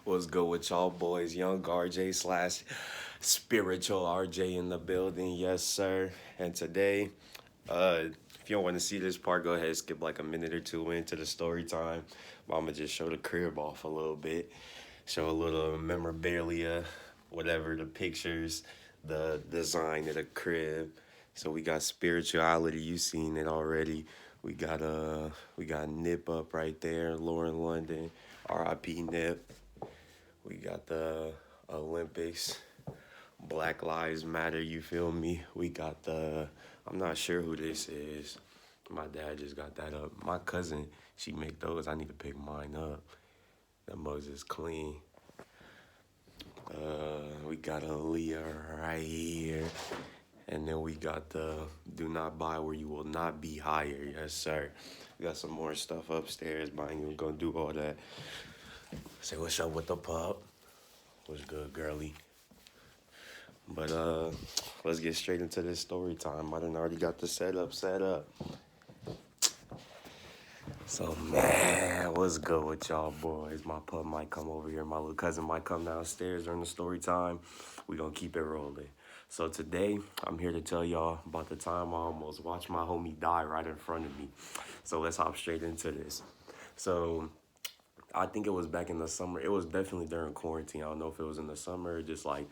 What's good with y'all boys? Young RJ slash spiritual RJ in the building. Yes, sir. And today, if you don't want to see this part, go ahead and skip like a minute or two into the story time. But I'm going to just show the crib off a little bit, show a little memorabilia, whatever, the pictures, the design of the crib. So we got spirituality. You seen it already. We got Nip up right there, Lauren London, R.I.P. Nip. We got the Olympics, Black Lives Matter, you feel me? We got I'm not sure who this is. My dad just got that up. My cousin, she make those. I need to pick mine up. That mugs is clean. We got Aaliyah right here. And then we got the do not buy where you will not be hired. Yes, sir. We got some more stuff upstairs, but I ain't even gonna do all that. Say what's up with the pup. What's good, girly? But let's get straight into this story time. I done already got the setup set up. So man, what's good with y'all boys? My pup might come over here. My little cousin might come downstairs during the story time. We gonna keep it rolling. So today, I'm here to tell y'all about the time I almost watched my homie die right in front of me. So let's hop straight into this. So I think it was back in the summer. It was definitely during quarantine. I don't know if it was in the summer or just like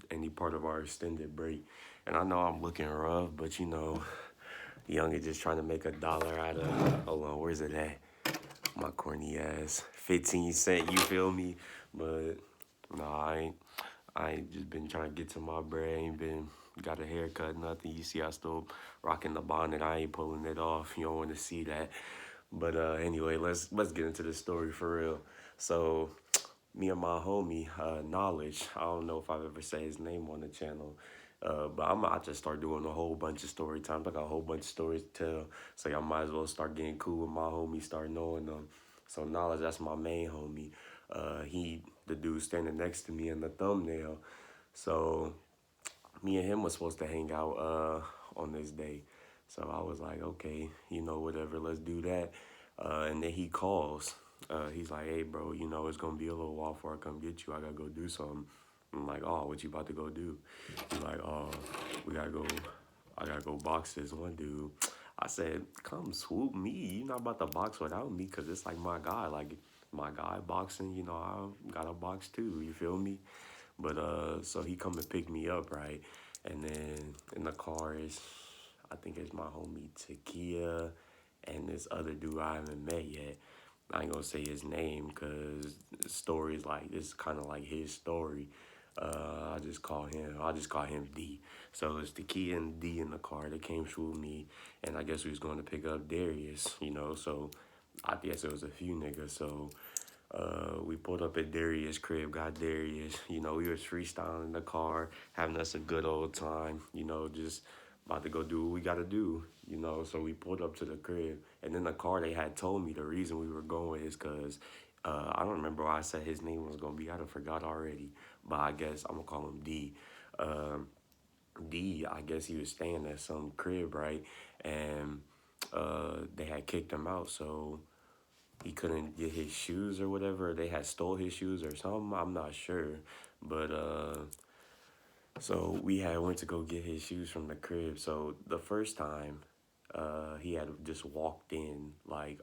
any part of our extended break. And I know I'm looking rough, but Young is just trying to make $1 out of, hold on, where's it at? My corny ass. 15 cent, you feel me? But nah, I ain't just been trying to get to my bread. Ain't been got a haircut, nothing. You see I still rocking the bonnet. I ain't pulling it off. You don't want to see that. But anyway, let's get into the story for real. So me and my homie, Knowledge. I don't know if I've ever said his name on the channel. But I just start doing a whole bunch of story times. I got a whole bunch of stories to tell. So y'all might as well start getting cool with my homie, start knowing them. So Knowledge, that's my main homie. He the dude standing next to me in the thumbnail. So me and him was supposed to hang out on this day. So I was like, okay, whatever, let's do that. And then he calls. He's like, hey, bro, it's going to be a little while before I come get you. I got to go do something. I'm like, oh, what you about to go do? He's like, oh, we got to go, I got to go box this one dude. I said, come swoop me. You're not about to box without me because it's like my guy. Like, my guy boxing, I got to box too. You feel me? But so he come and pick me up, right? And then in the car is, I think it's my homie Takia and this other dude I haven't met yet. I ain't gonna say his name because the story is like, it's kind of like his story. I just call him D. So it's Takia and D in the car. They came through me, and I guess we was going to pick up Darius, So I guess it was a few niggas. So we pulled up at Darius' crib, got Darius. We was freestyling in the car, having us a good old time, just about to go do what we got to do. So we pulled up to the crib. And in the car, they had told me the reason we were going is because I don't remember why I said his name was going to be. I done forgot already. But I guess I'm going to call him D. D, I guess he was staying at some crib, right? And they had kicked him out, so he couldn't get his shoes or whatever. They had stole his shoes or something. I'm not sure. But so we had went to go get his shoes from the crib. So the first time, he had just walked in like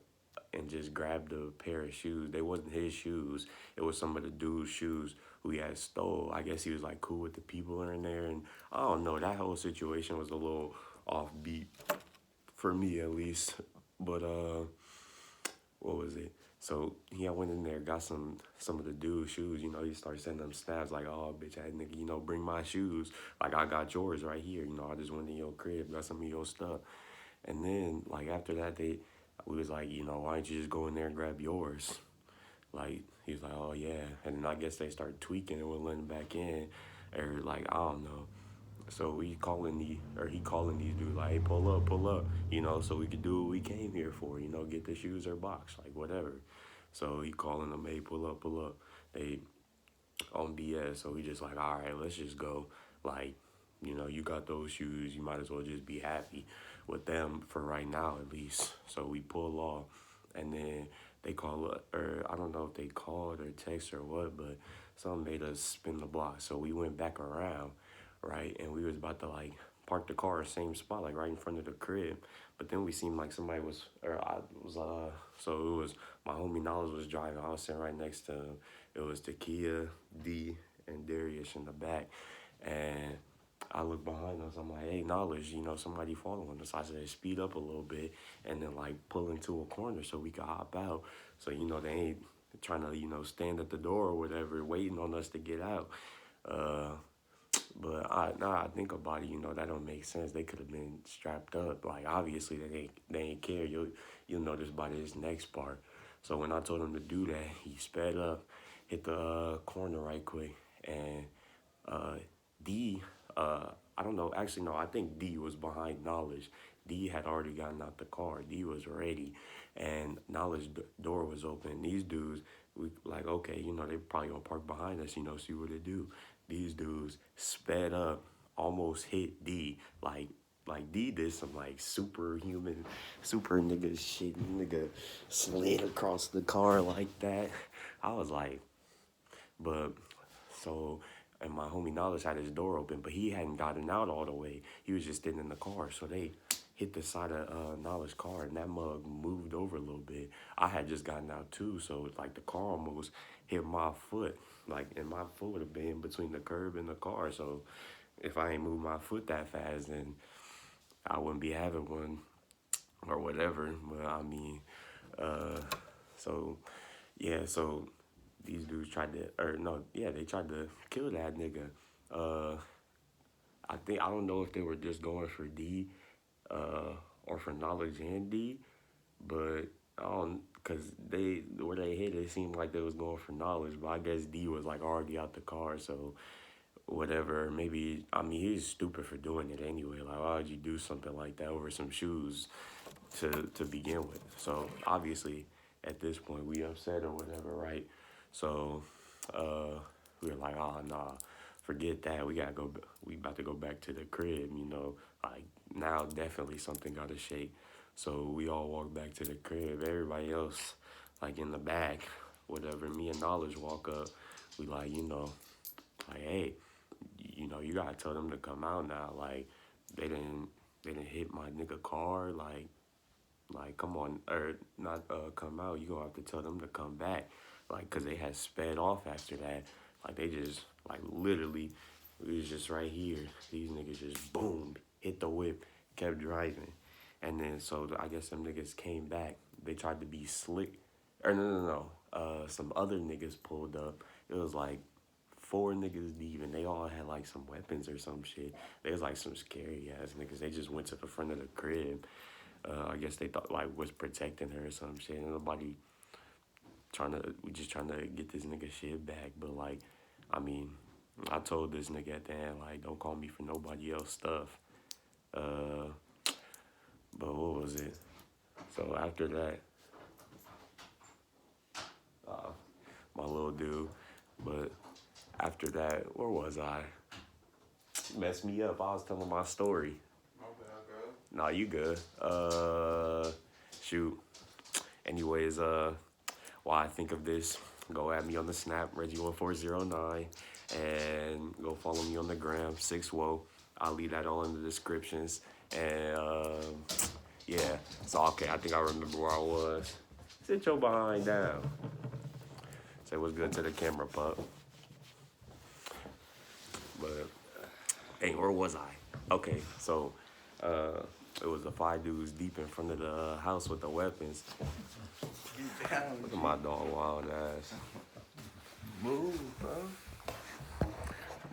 and just grabbed a pair of shoes. They wasn't his shoes. It was some of the dude's shoes who he had stole. I guess he was like cool with the people in there, and I don't know. That whole situation was a little offbeat for me at least. But what was it? So he went in there, got some of the dude's shoes. He started sending them snaps like, "Oh, bitch, I nigga, bring my shoes. Like I got yours right here. I just went in your crib, got some of your stuff." And then like after that, we was like, why don't you just go in there and grab yours? Like he was like, "Oh yeah," and then I guess they started tweaking and wouldn't let him back in, or like I don't know. So he calling these dudes like, hey, pull up, so we could do what we came here for, get the shoes or box, like whatever. So he calling them, hey, pull up, pull up. They on BS, so we just like, all right, let's just go. Like, you got those shoes, you might as well just be happy with them for right now at least. So we pull off, and then they call it, or I don't know if they called or text or what, but something made us spin the block. So we went back around, right, and we was about to like park the car same spot, like right in front of the crib. But then we seemed like somebody was, or I was, so it was my homie Knowledge was driving. I was sitting right next to him. It was Takia, D, and Darius in the back, and I look behind us. I'm like, hey, Knowledge, somebody following us. I said, speed up a little bit and then like pull into a corner so we could hop out. So, they ain't trying to, stand at the door or whatever, waiting on us to get out. Uh, but now I think about it, that don't make sense. They could have been strapped up. Like obviously they ain't care. You'll notice by this next part. So when I told him to do that, he sped up, hit the corner right quick, and uh, D, I don't know. Actually, no. I think D was behind Knowledge. D had already gotten out the car. D was ready, and Knowledge door was open. These dudes, we like, okay, they probably gonna park behind us. See what they do. These dudes sped up, almost hit D. Like D did some like superhuman, super nigga shit. Nigga slid across the car like that. I was like, but so, and my homie Knowledge had his door open, but he hadn't gotten out all the way. He was just sitting in the car. So they hit the side of Knowledge car, and that mug moved over a little bit. I had just gotten out too, so it's like the car almost hit my foot. Like, and my foot would have been between the curb and the car. So if I ain't moved my foot that fast, then I wouldn't be having one or whatever. But I mean, uh, so yeah, so these dudes tried to, or no, yeah, they tried to kill that nigga. Uh, I don't know if they were just going for D, or for Knowledge and D, but I don't, cause where they hit, it seemed like they was going for Knowledge, but I guess D was like already out the car, so whatever. Maybe, I mean, he's stupid for doing it anyway. Like, why would you do something like that over some shoes to begin with? So obviously, at this point, we upset or whatever, right? So we were like, oh nah, forget that. We gotta go. We about to go back to the crib. Like now, definitely something gotta shake. So we all walk back to the crib. Everybody else, like in the back, whatever. Me and Knowledge walk up. We like, like, hey, you gotta tell them to come out now. Like, they didn't hit my nigga car. Like, come on, or not come out. You gonna have to tell them to come back. Like, cause they had sped off after that. Like, they just, like, literally, we was just right here. These niggas just boomed, hit the whip, kept driving. And then, so I guess some niggas came back. They tried to be slick. Or no. Some other niggas pulled up. It was like four niggas deep, and they all had like some weapons or some shit. They was like some scary ass niggas. They just went to the front of the crib. I guess they thought like was protecting her or some shit. And nobody we just trying to get this nigga shit back. But like, I mean, I told this nigga at the end, like, don't call me for nobody else stuff. But what was it? So after that, my little dude. But after that, where was I? Messed me up. I was telling my story. My bad, bro. Nah, you good. Shoot. Anyways, while I think of this, go at me on the Snap, Reggie1409, and go follow me on the gram, 6wo. I'll leave that all in the descriptions. And yeah, so okay, I think I remember where I was. Sit your behind down. Say what's good to the camera, pup. But hey, where was I? Okay, so it was the five dudes deep in front of the house with the weapons. Get down. Look at my dog wild ass. Move, bro.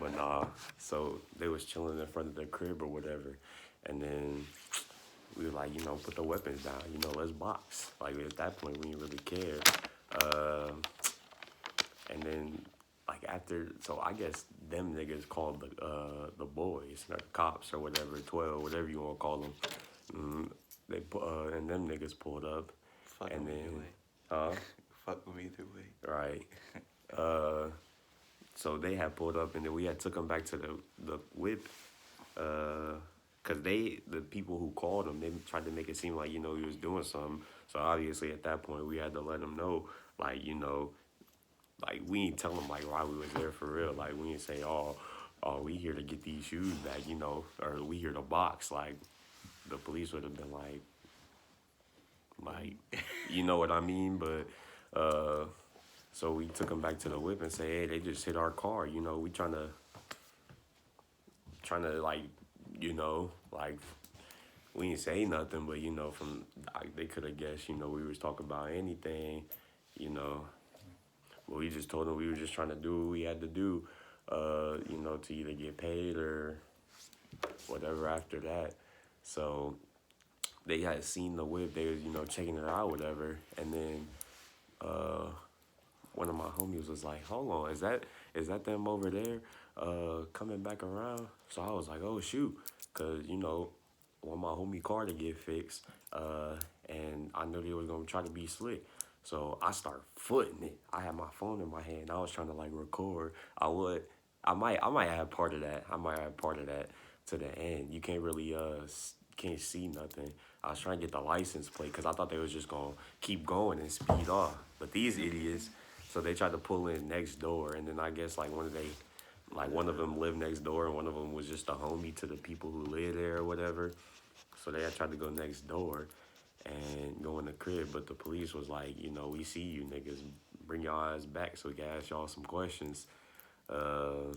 But nah, so they was chilling in front of the crib or whatever. And then we were like, put the weapons down, let's box. Like at that point, we didn't really care. And then like after, so I guess them niggas called the boys, the cops or whatever, 12, whatever you want to call them. They and them niggas pulled up. Fuck and them then, either way. huh? Fuck them either way. Right. So they had pulled up, and then we had took them back to the whip. Cause the people who called him, they tried to make it seem like he was doing something. So obviously at that point we had to let him know, like like we ain't tell him like why we was there for real. Like we ain't say, oh, we here to get these shoes back, or we here to box. Like the police would have been like, you know what I mean? But so we took him back to the whip and say, hey, they just hit our car. We trying to like we didn't say nothing, but from like, they could have guessed, we was talking about anything, you know. But we just told them we were just trying to do what we had to do, to either get paid or whatever after that. So they had seen the whip, they was, checking it out, whatever, and then uh one of my homies was like, hold on, is that them over there coming back around? So I was like, oh shoot, cause want my homie car to get fixed, and I knew they was gonna try to be slick. So I start footing it. I had my phone in my hand. I was trying to like record. I might have part of that. I might have part of that to the end. You can't really can't see nothing. I was trying to get the license plate because I thought they was just gonna keep going and speed off. But these idiots, so they tried to pull in next door, and then I guess like one of them lived next door, and one of them was just a homie to the people who live there or whatever. So they had tried to go next door and go in the crib, but the police was like, we see you niggas, bring your eyes back so we can ask y'all some questions. Uh,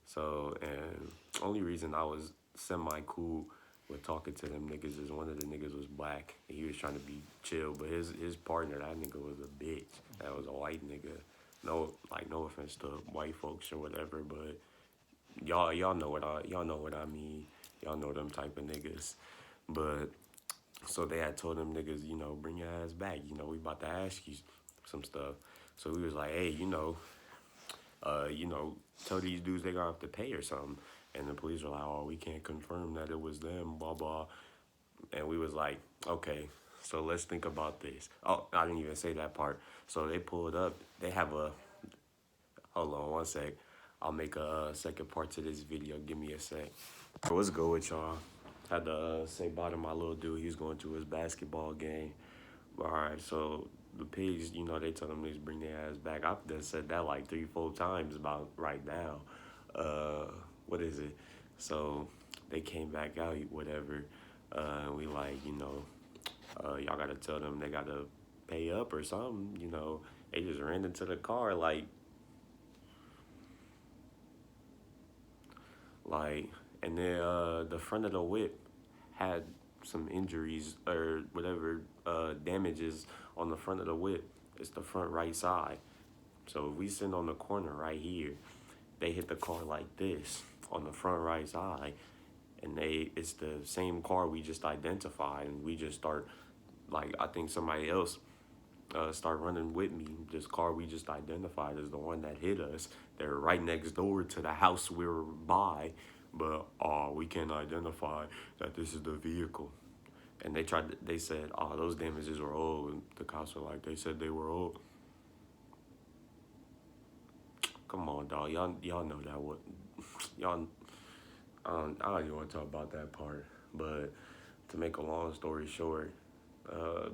so, and only reason I was semi cool with talking to them niggas is one of the niggas was black and he was trying to be chill, but his partner, that nigga was a bitch. That was a white nigga. No offense to white folks or whatever, but y'all know what I mean. Y'all know them type of niggas. But so they had told them niggas, bring your ass back. We about to ask you some stuff. So we was like, hey, tell these dudes they gonna have to pay or something. And the police were like, oh, we can't confirm that it was them, blah, blah. And we was like, okay, so let's think about this. Oh, I didn't even say that part. So they pulled up. They have hold on one sec. I'll make a second part to this video. Give me a sec. What's good with y'all? Had to say bye to my little dude. He's going to his basketball game. All right, so the pigs, they told them to bring their ass back. I've done said that like 3-4 times about right now. What is it? So they came back out, whatever. And we like, y'all gotta tell them they gotta pay up or something. They just ran into the car like, and then the front of the whip had some injuries or whatever damages on the front of the whip. It's the front right side. So if we sitting on the corner right here, they hit the car like this on the front right side, and it's the same car we just identified, and we just start like I think somebody else start running with me. This car we just identified as the one that hit us. They're right next door to the house we were by, but we can't identify that this is the vehicle. And they said, oh, those damages were old. And the cops were like, they said they were old. Come on, dog. Y'all know that what y'all. I don't even want to talk about that part. But to make a long story short,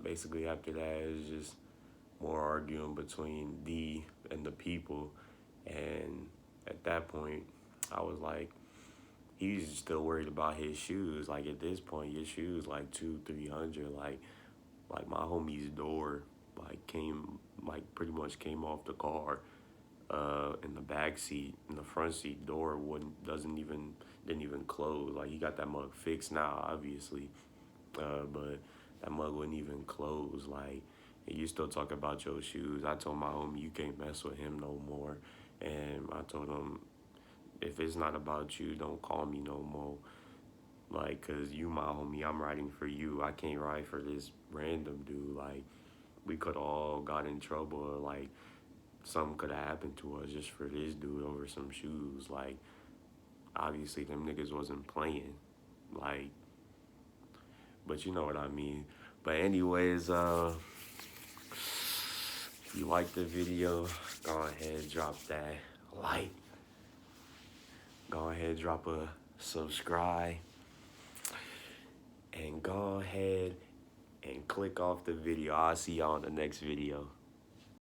basically after that it's just more arguing between D and the people, and at that point, I was like, he's still worried about his shoes. Like at this point, your shoes like 200-300. Like my homie's door like came like pretty much came off the car. In the back seat, in the front seat door wouldn't doesn't even didn't even close. Like he got that mug fixed now, obviously, but that mug wouldn't even close. Like, and you still talk about your shoes. I told my homie you can't mess with him no more, and I told him if it's not about you, don't call me no more. Like, cause you my homie, I'm riding for you. I can't ride for this random dude. Like, we could all got in trouble. Or, like, something could have happened to us just for this dude over some shoes. Like, obviously them niggas wasn't playing. Like, but you know what I mean. But anyways, if you like the video, go ahead, drop that like. Go ahead, drop a subscribe. and go ahead and click off the video. I'll see y'all in the next video.